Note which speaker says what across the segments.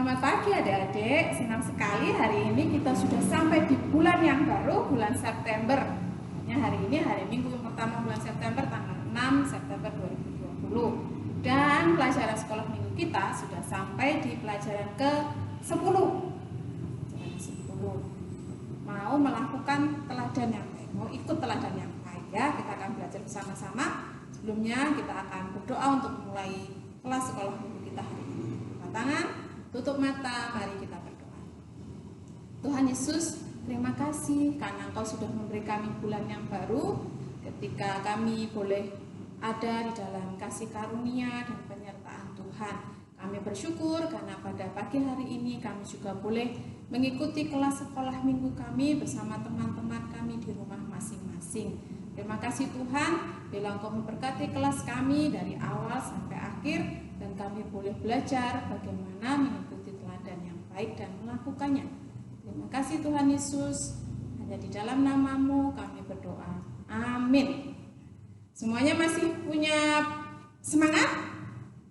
Speaker 1: Selamat pagi adik-adik, senang sekali hari ini kita sudah sampai di bulan yang baru, bulan September. Hari Minggu yang pertama bulan September, tanggal 6 September 2020. Dan pelajaran sekolah minggu kita sudah sampai di pelajaran ke-10. Mau melakukan teladan yang baik, mau ikut teladan yang baik ya. Kita akan belajar bersama-sama. Sebelumnya kita akan berdoa untuk memulai kelas sekolah minggu kita hari ini. Angkat tangan, tutup mata, mari kita berdoa. Tuhan Yesus, terima kasih karena Engkau sudah memberi kami bulan yang baru, ketika kami boleh ada di dalam kasih karunia dan penyertaan Tuhan. Kami bersyukur karena pada pagi hari ini kami juga boleh mengikuti kelas sekolah minggu kami bersama teman-teman kami di rumah masing-masing. Terima kasih Tuhan, bila Engkau memberkati kelas kami dari awal sampai akhir, dan kami boleh belajar bagaimana mengikuti teladan yang baik dan melakukannya. Terima kasih Tuhan Yesus, hanya di dalam nama-Mu kami berdoa. Amin. Semuanya masih punya semangat?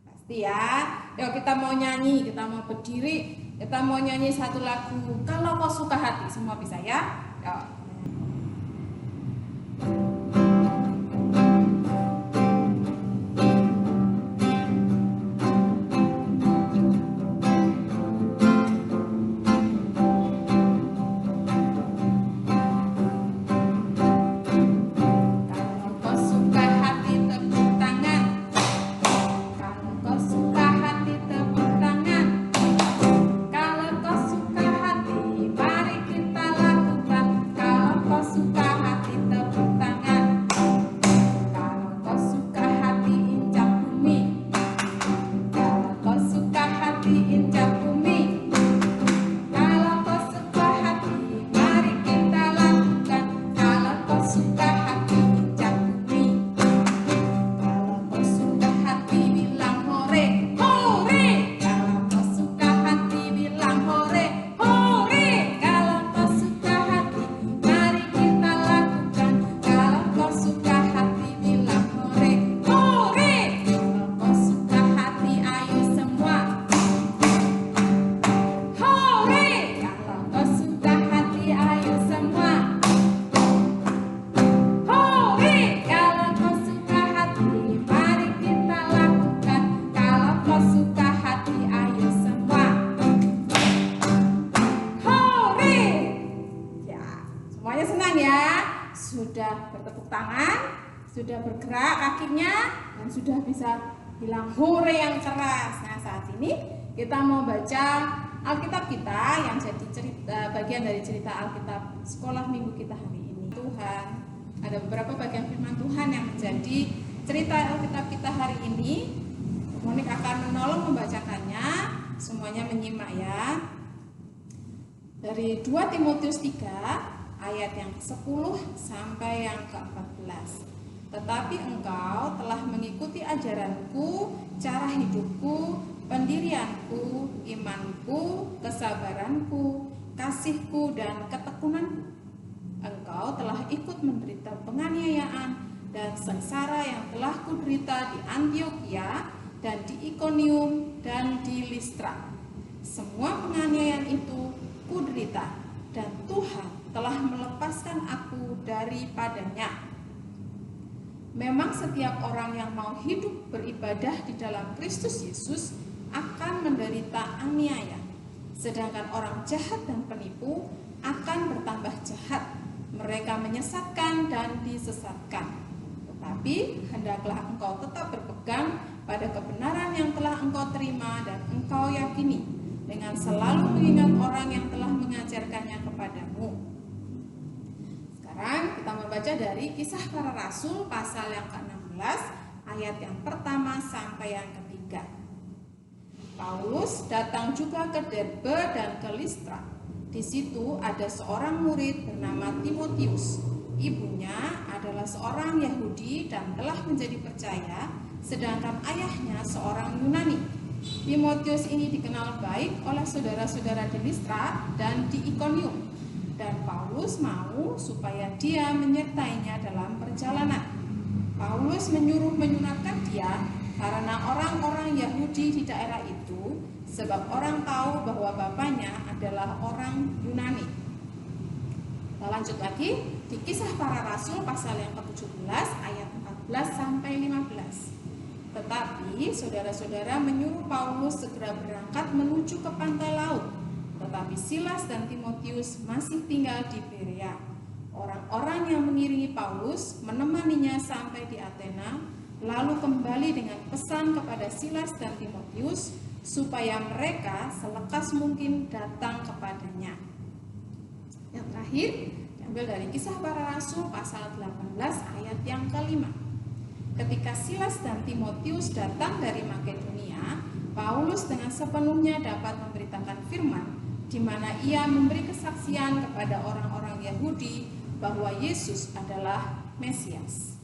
Speaker 1: Pasti ya. Yuk kita mau nyanyi, kita mau berdiri, kita mau nyanyi satu lagu Kalau Kau Suka Hati. Semua bisa ya? Yuk. Sudah bertepuk tangan, sudah bergerak kakinya, dan sudah bisa bilang hore yang keras. Nah, saat ini kita mau baca Alkitab kita yang jadi bagian dari cerita Alkitab sekolah minggu kita hari ini. Tuhan, ada beberapa bagian firman Tuhan yang menjadi cerita Alkitab kita hari ini. Monik akan menolong membacakannya, semuanya menyimak ya. Dari 2 Timotius 3 ayat yang ke-10 sampai yang ke-14. Tetapi engkau telah mengikuti ajaranku, cara hidupku, pendirianku, imanku, kesabaranku, kasihku, dan ketekunanku. Engkau telah ikut menderita penganiayaan dan sengsara yang telah kuderita di Antiokhia dan di Ikonium dan di Listra. Semua penganiayaan itu kuderita, dan Tuhan telah melepaskan aku daripadanya. Memang setiap orang yang mau hidup beribadah di dalam Kristus Yesus akan menderita aniaya, sedangkan orang jahat dan penipu akan bertambah jahat. Mereka menyesatkan dan disesatkan. Tetapi hendaklah engkau tetap berpegang pada kebenaran yang telah engkau terima dan engkau yakini, dengan selalu mengingat orang yang telah mengajarkannya kepadamu. Sekarang kita membaca dari Kisah Para Rasul pasal yang ke-16 ayat yang pertama sampai yang ketiga. Paulus datang juga ke Derbe dan ke Listra. Di situ ada seorang murid bernama Timotius. Ibunya adalah seorang Yahudi dan telah menjadi percaya, sedangkan ayahnya seorang Yunani. Timotius ini dikenal baik oleh saudara-saudara di Listra dan di Ikonium, dan Paulus mau supaya dia menyertainya dalam perjalanan. Paulus menyuruh menyunatkan dia karena orang-orang Yahudi di daerah itu sebab orang tahu bahwa bapaknya adalah orang Yunani. Kita lanjut lagi di Kisah Para Rasul pasal yang ke-17 ayat 14 sampai 15. Tetapi saudara-saudara menyuruh Paulus segera berangkat menuju ke pantai laut. Tetapi Silas dan Timotius masih tinggal di Berea. Orang-orang yang mengiringi Paulus menemaninya sampai di Athena, lalu kembali dengan pesan kepada Silas dan Timotius supaya mereka selekas mungkin datang kepadanya. Yang terakhir diambil dari Kisah Para Rasul pasal 18 ayat yang ke-5. Ketika Silas dan Timotius datang dari Makedonia, Paulus dengan sepenuhnya dapat memberitakan firman, di mana ia memberi kesaksian kepada orang-orang Yahudi bahwa Yesus adalah Mesias.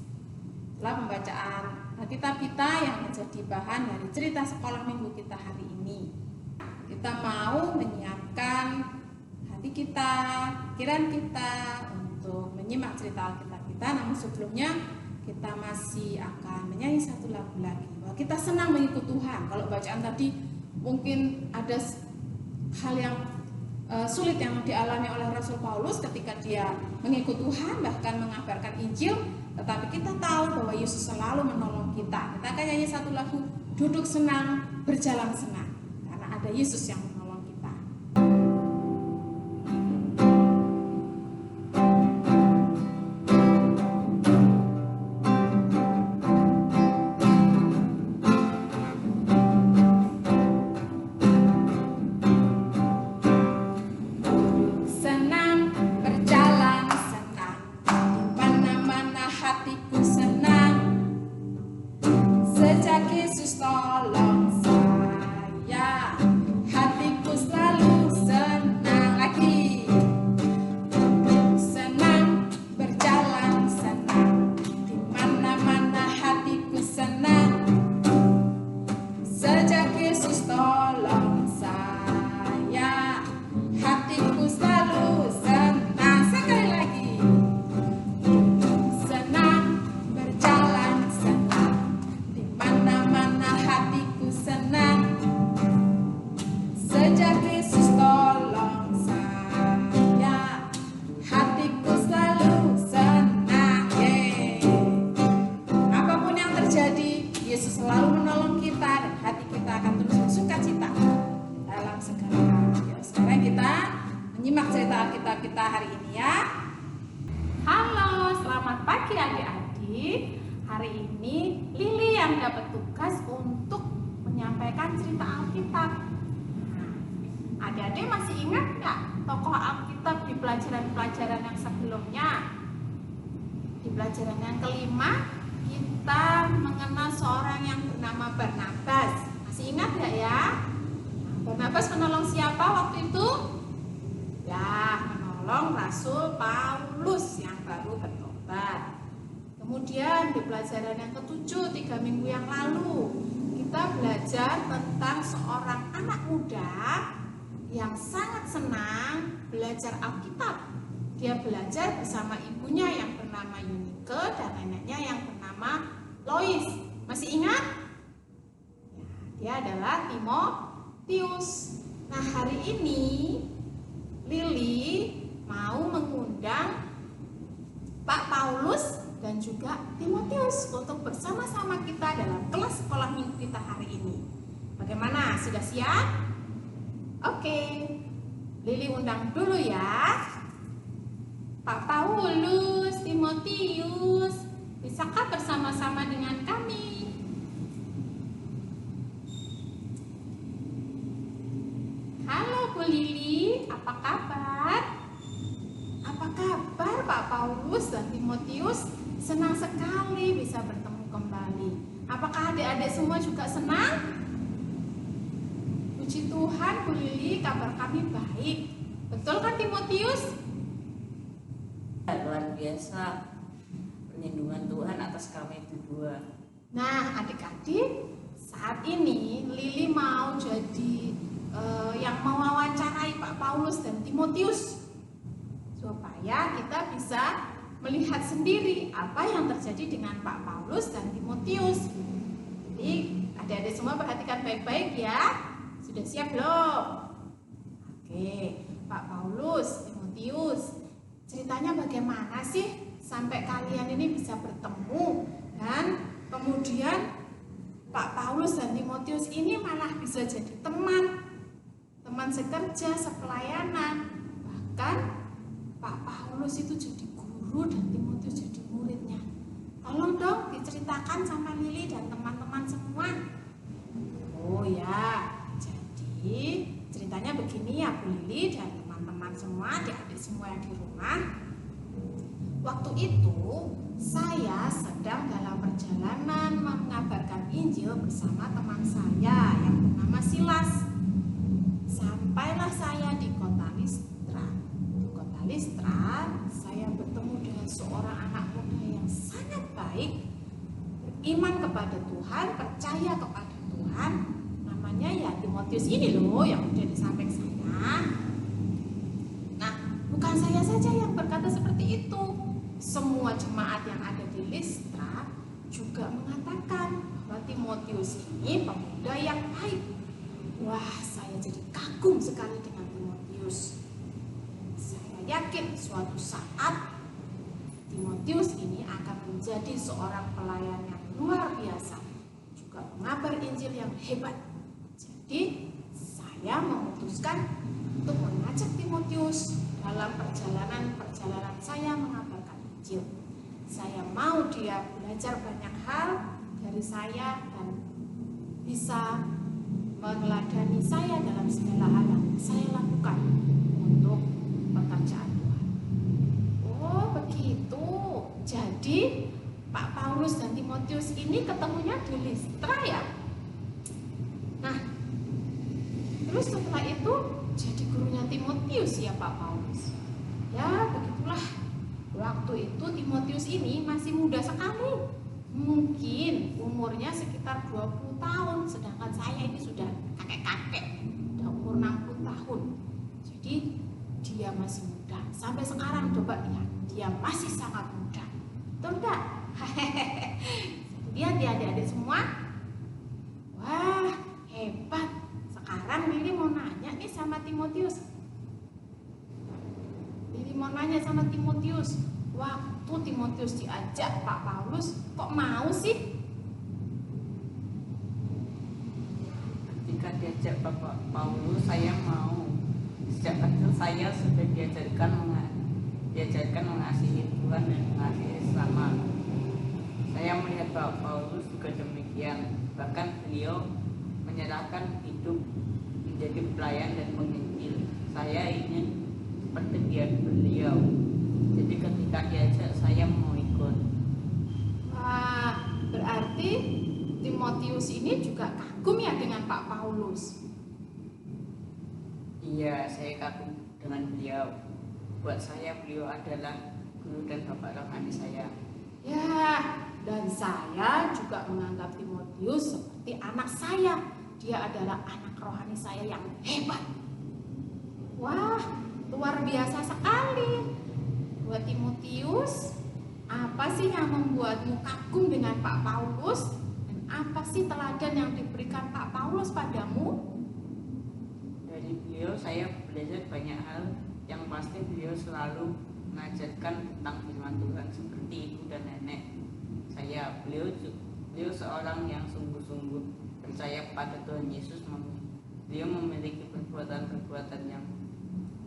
Speaker 1: Setelah pembacaan Alkitab kita yang menjadi bahan dari cerita sekolah minggu kita hari ini, kita mau menyiapkan hati kita, pikiran kita untuk menyimak cerita Alkitab kita. Namun sebelumnya kita masih akan menyanyi satu lagu lagi, bahwa kita senang mengikut Tuhan. Kalau bacaan tadi mungkin ada hal yang sulit yang dialami oleh Rasul Paulus ketika dia mengikut Tuhan, bahkan mengabarkan Injil, tetapi kita tahu bahwa Yesus selalu menolong kita. Kita akan nyanyi satu lagu, duduk senang, berjalan senang, karena ada Yesus yang menolong kita. Kita hari ini ya. Halo, selamat pagi adik-adik. Hari ini Lili yang dapat tugas untuk menyampaikan cerita Alkitab. Adik-adik masih ingat nggak tokoh Alkitab di pelajaran-pelajaran yang sebelumnya? Di pelajaran yang kelima kita mengenal seorang yang bernama Barnabas. Masih ingat nggak ya? Barnabas menolong siapa waktu itu? Ya, menolong Rasul Paulus yang baru bertobat. Kemudian di pelajaran yang ke-7 3 minggu yang lalu kita belajar tentang seorang anak muda yang sangat senang belajar Alkitab. Dia belajar bersama ibunya yang bernama Yunike dan neneknya yang bernama Lois. Masih ingat? Ya, dia adalah Timotius. Nah, hari ini Lili mau mengundang Pak Paulus dan juga Timotius untuk bersama-sama kita dalam kelas sekolah minggu kita hari ini. Bagaimana? Sudah siap? Oke, Lili undang dulu ya. Pak Paulus, Timotius, bisakah bersama-sama dengan kami? Halo Bu Lili, apa kabar? Apa kabar Pak Paulus dan Timotius? Senang sekali bisa bertemu kembali. Apakah adik-adik semua juga senang? Puji Tuhan Bu Lili, kabar kami baik. Betul kan Timotius?
Speaker 2: Luar biasa perlindungan Tuhan atas kami berdua.
Speaker 1: Nah adik-adik, saat ini Lili mau jadi yang mewawancarai Pak Paulus dan Timotius supaya kita bisa melihat sendiri apa yang terjadi dengan Pak Paulus dan Timotius. Jadi adik-adik semua perhatikan baik-baik ya. Sudah siap belum? Oke, Pak Paulus, Timotius, ceritanya bagaimana sih sampai kalian ini bisa bertemu dan kemudian Pak Paulus dan Timotius ini malah bisa jadi teman sekerja, sepelayanan. Bahkan Pak Paulus itu jadi guru dan Timotius jadi muridnya. Tolong dong diceritakan sama Lili dan teman-teman semua. Oh ya, jadi ceritanya begini ya Bu Lili dan teman-teman semua, adik-adik semua yang di rumah. Waktu itu saya sedang dalam perjalanan mengabarkan Injil bersama teman saya yang bernama Silas. Sampailah saya di kota Listra. Di kota Listra, saya bertemu dengan seorang anak muda yang sangat baik, beriman kepada Tuhan, percaya kepada Tuhan. Namanya ya Timotius ini loh yang udah di samping saya. Nah, bukan saya saja yang berkata seperti itu. Semua jemaat yang ada di Listra juga mengatakan bahwa Timotius ini pemuda yang baik. Wah, saya jadi kagum sekali dengan Timotius. Saya yakin suatu saat Timotius ini akan menjadi seorang pelayan yang luar biasa, juga pengabar Injil yang hebat. Jadi, saya memutuskan untuk mengajak Timotius dalam perjalanan saya mengabarkan Injil. Saya mau dia belajar banyak hal dari saya dan bisa meneladani saya dalam segala hal yang saya lakukan untuk pekerjaan Tuhan. Oh begitu. Jadi Pak Paulus dan Timotius ini ketemunya di Listra ya. Nah, terus setelah itu jadi gurunya Timotius ya Pak Paulus. Ya begitulah. Waktu itu Timotius ini masih muda sekali. Mungkin umurnya sekitar 20 tahun. Sedangkan saya ini sudah kakek-kakek. Sudah umur 60 tahun. Jadi dia masih muda. Sampai sekarang coba lihat. Dia masih sangat muda. Betul enggak? Lihat ya adik-adik semua. Wah hebat. Sekarang Lili mau nanya nih sama Timotius. Lili mau nanya sama Timotius, waktu Timotius diajak Pak Paulus, kok mau sih?
Speaker 2: Ketika diajak Bapak Paulus, saya mau. Sejak kecil saya sudah diajarkan mengasihi Tuhan dan mengasihi sesama. Saya melihat Bapak Paulus juga demikian. Bahkan beliau menyerahkan hidup menjadi pelayan dan penginjil. Saya ingin seperti beliau. Jadi ketika diajak saya mau ikut.
Speaker 1: Wah, berarti Timotius ini juga kagum ya dengan Pak Paulus.
Speaker 2: Iya, saya kagum dengan beliau. Buat saya beliau adalah guru dan bapak rohani saya.
Speaker 1: Ya, dan saya juga menganggap Timotius seperti anak saya. Dia adalah anak rohani saya yang hebat. Wah, luar biasa sekali. Buat Timotius, apa sih yang membuatmu kagum dengan Pak Paulus? Dan apa sih teladan yang diberikan Pak Paulus padamu?
Speaker 2: Dari beliau saya belajar banyak hal. Yang pasti beliau selalu mengajarkan tentang firman Tuhan seperti ibu dan nenek saya. Beliau seorang yang sungguh-sungguh percaya pada Tuhan Yesus. Beliau memiliki perbuatan-perbuatan yang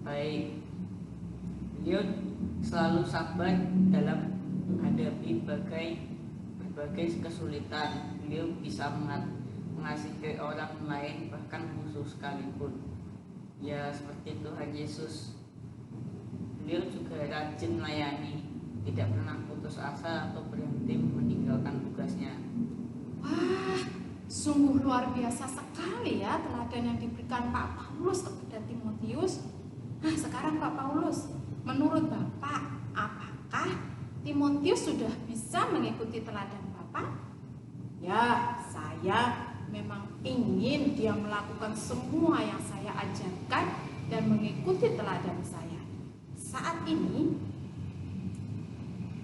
Speaker 2: baik. Beliau selalu sabar dalam menghadapi berbagai kesulitan. Beliau bisa mengasihi orang lain, bahkan musuh sekalipun. Ya seperti Tuhan Yesus. Beliau juga rajin melayani, tidak pernah putus asa atau berhenti meninggalkan tugasnya.
Speaker 1: Wah, sungguh luar biasa sekali ya teladan yang diberikan Pak Paulus kepada Timotius. Nah sekarang Pak Paulus, menurut Bapak, apakah Timotius sudah bisa mengikuti teladan Bapak? Ya, saya memang ingin dia melakukan semua yang saya ajarkan dan mengikuti teladan saya. Saat ini,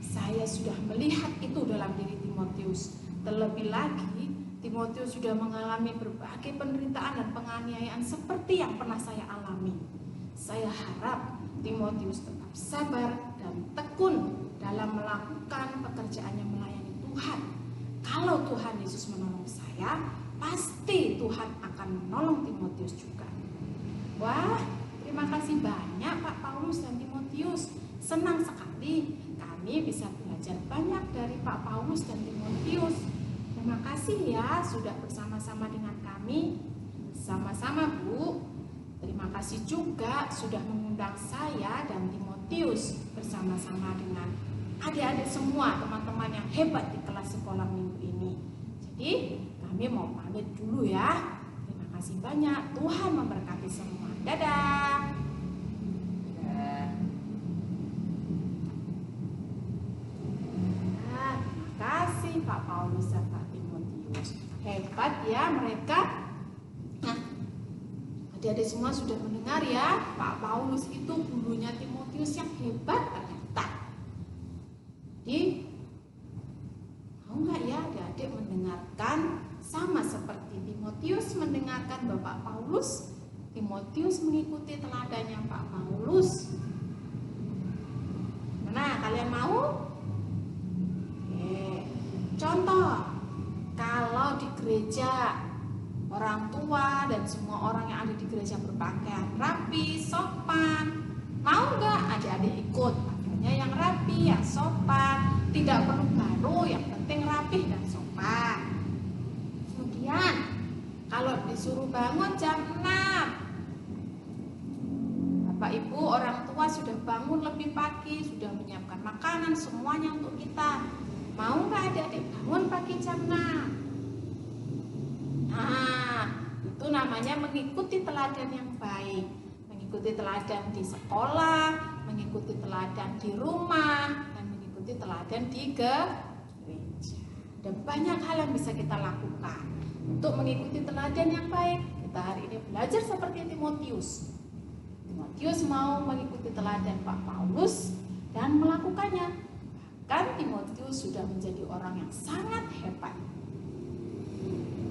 Speaker 1: saya sudah melihat itu dalam diri Timotius. Terlebih lagi, Timotius sudah mengalami berbagai penderitaan dan penganiayaan seperti yang pernah saya alami. Saya harap Timotius tetap sabar dan tekun dalam melakukan pekerjaannya melayani Tuhan. Kalau Tuhan Yesus menolong saya, pasti Tuhan akan menolong Timotius juga. Wah, terima kasih banyak Pak Paulus dan Timotius. Senang sekali kami bisa belajar banyak dari Pak Paulus dan Timotius. Terima kasih ya sudah bersama-sama dengan kami. Sama-sama Bu. Terima kasih juga sudah mengundang saya dan Timotius bersama-sama dengan adik-adik semua teman-teman yang hebat di kelas sekolah minggu ini. Jadi kami mau pamit dulu ya. Terima kasih banyak. Tuhan memberkati semua. Dadah.
Speaker 2: Ya.
Speaker 1: Nah, terima kasih Pak Paulus dan Pak Timotius. Hebat ya mereka. Nah, adik-adik semua sudah mendengar ya, Pak Paulus itu gurunya Timotius yang hebat ternyata. Jadi, mau nggak ya adik-adik mendengarkan sama seperti Timotius mendengarkan Bapak Paulus? Timotius mengikuti teladannya Pak Paulus. Mana kalian mau? Oke. Contoh, kalau di gereja orang tua dan semua orang yang ada di gereja berpakaian rapi, sopan, mau nggak adik-adik ikut pakaiannya yang rapi, yang sopan, tidak perlu baru, yang penting rapi dan sopan. Kemudian kalau disuruh bangun jam 6, Bapak Ibu orang tua sudah bangun lebih pagi, sudah menyiapkan makanan semuanya untuk kita. Mau nggak adik-adik bangun pagi jam 6? Nah, itu namanya mengikuti teladan yang baik. Mengikuti teladan di sekolah, mengikuti teladan di rumah, dan mengikuti teladan di gereja. Ada banyak hal yang bisa kita lakukan untuk mengikuti teladan yang baik. Kita hari ini belajar seperti Timotius. Timotius mau mengikuti teladan Pak Paulus dan melakukannya. Bahkan Timotius sudah menjadi orang yang sangat hebat.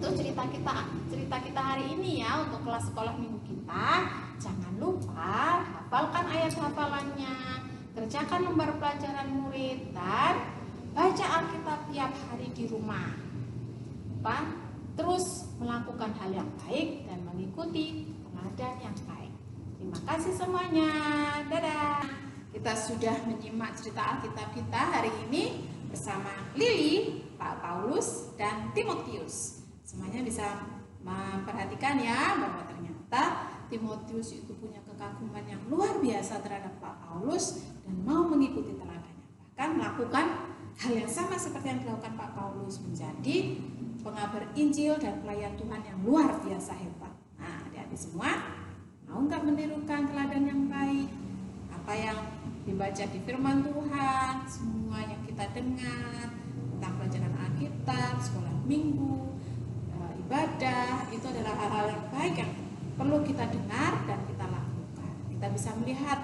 Speaker 1: Itu cerita kita hari ini ya untuk kelas sekolah minggu kita. Jangan lupa hafalkan ayat hafalannya, kerjakan lembar pelajaran murid, dan baca Alkitab tiap hari di rumah. Terus melakukan hal yang baik dan mengikuti teladan yang baik. Terima kasih semuanya. Dadah. Kita sudah menyimak cerita Alkitab kita hari ini bersama Lili, Pak Paulus, dan Timotius. Semuanya bisa memperhatikan ya bahwa ternyata Timotius itu punya kekaguman yang luar biasa terhadap Pak Paulus dan mau mengikuti teladannya. Bahkan melakukan hal yang sama seperti yang dilakukan Pak Paulus, menjadi pengabar Injil dan pelayan Tuhan yang luar biasa hebat. Nah, adik-adik semua, mau nggak menirukan teladan yang baik? Apa yang dibaca di firman Tuhan, semua yang kita dengar tentang pelajaran Alkitab, sekolah minggu, ibadah, itu adalah hal-hal yang baik yang perlu kita dengar dan kita lakukan. Kita bisa melihat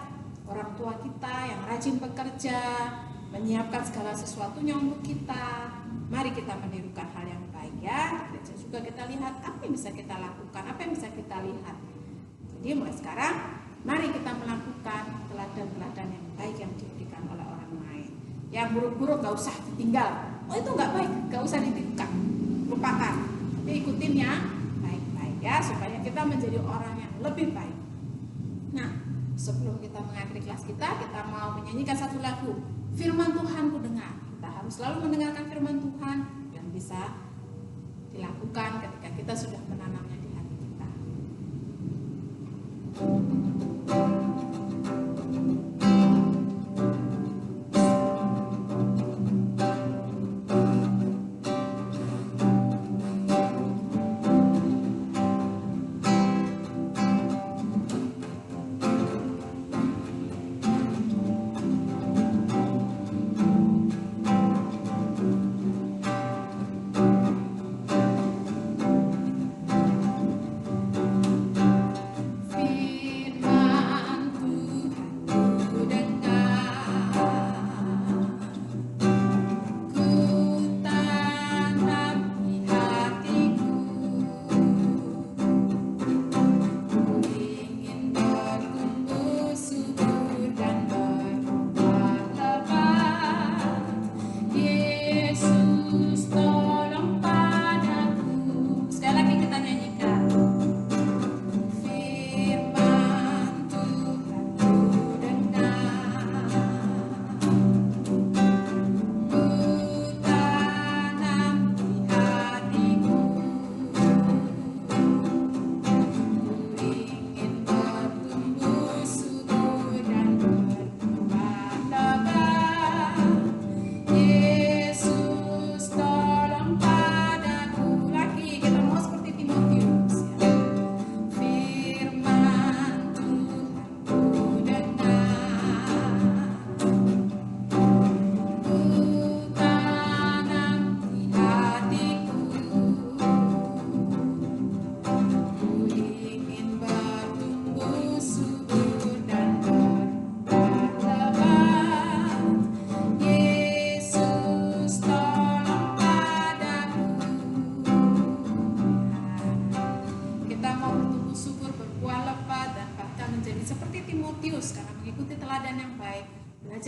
Speaker 1: orang tua kita yang rajin bekerja, menyiapkan segala sesuatunya untuk kita. Mari kita menirukan hal yang baik ya. Dan juga kita lihat apa yang bisa kita lakukan, apa yang bisa kita lihat. Jadi mulai sekarang, mari kita melakukan teladan-teladan yang baik yang diberikan oleh orang lain. Yang buruk-buruk gak usah ditinggal. Oh itu gak baik, gak usah ditirukan, lupakan. Tapi ikutin yang baik-baik ya, supaya kita menjadi orang yang lebih baik. Nah, sebelum kita mengakhiri kelas kita mau menyanyikan satu lagu, Firman Tuhan ku dengar. Kita harus selalu mendengarkan firman Tuhan yang bisa dilakukan ketika kita sudah menanamnya di hati kita. Firman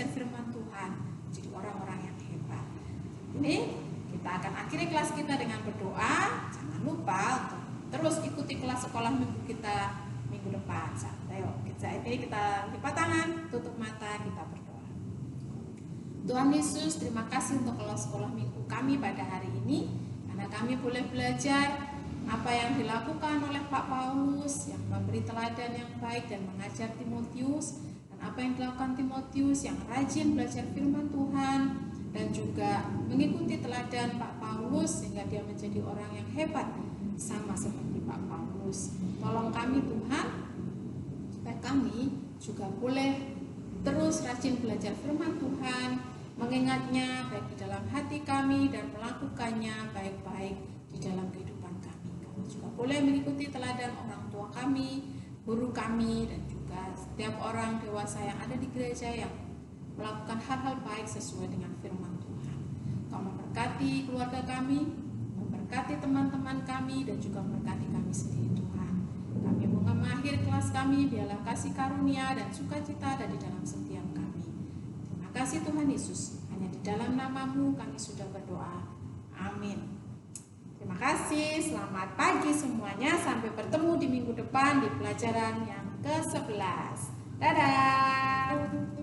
Speaker 1: firman Tuhan, jadi orang-orang yang hebat. Ini kita akan akhiri kelas kita dengan berdoa. Jangan lupa untuk terus ikuti kelas sekolah minggu kita minggu depan. Ayo, kita lipat tangan, tutup mata, kita berdoa. Tuhan Yesus, terima kasih untuk kelas sekolah minggu kami pada hari ini, karena kami boleh belajar apa yang dilakukan oleh Pak Paulus yang memberi teladan yang baik dan mengajar Timotius, dan apa yang dilakukan Timotius yang rajin belajar firman Tuhan dan juga mengikuti teladan Pak Paulus sehingga dia menjadi orang yang hebat sama seperti Pak Paulus. Tolong kami Tuhan, supaya kami juga boleh terus rajin belajar firman Tuhan, mengingatnya baik di dalam hati kami dan melakukannya baik-baik di dalam kehidupan kami. Kami juga boleh mengikuti teladan orang tua kami, guru kami, dan juga setiap orang dewasa yang ada di gereja yang melakukan hal-hal baik sesuai dengan firman Tuhan. Kau memberkati keluarga kami, memberkati teman-teman kami, dan juga memberkati kami sendiri Tuhan. Kami mengakhiri kelas kami, biarlah kasih karunia dan sukacita ada di dalam setiap kami. Terima kasih Tuhan Yesus, hanya di dalam nama-Mu kami sudah berdoa. Amin. Terima kasih, selamat pagi semuanya, sampai bertemu di minggu depan di pelajaran yang ke-11. Dadah.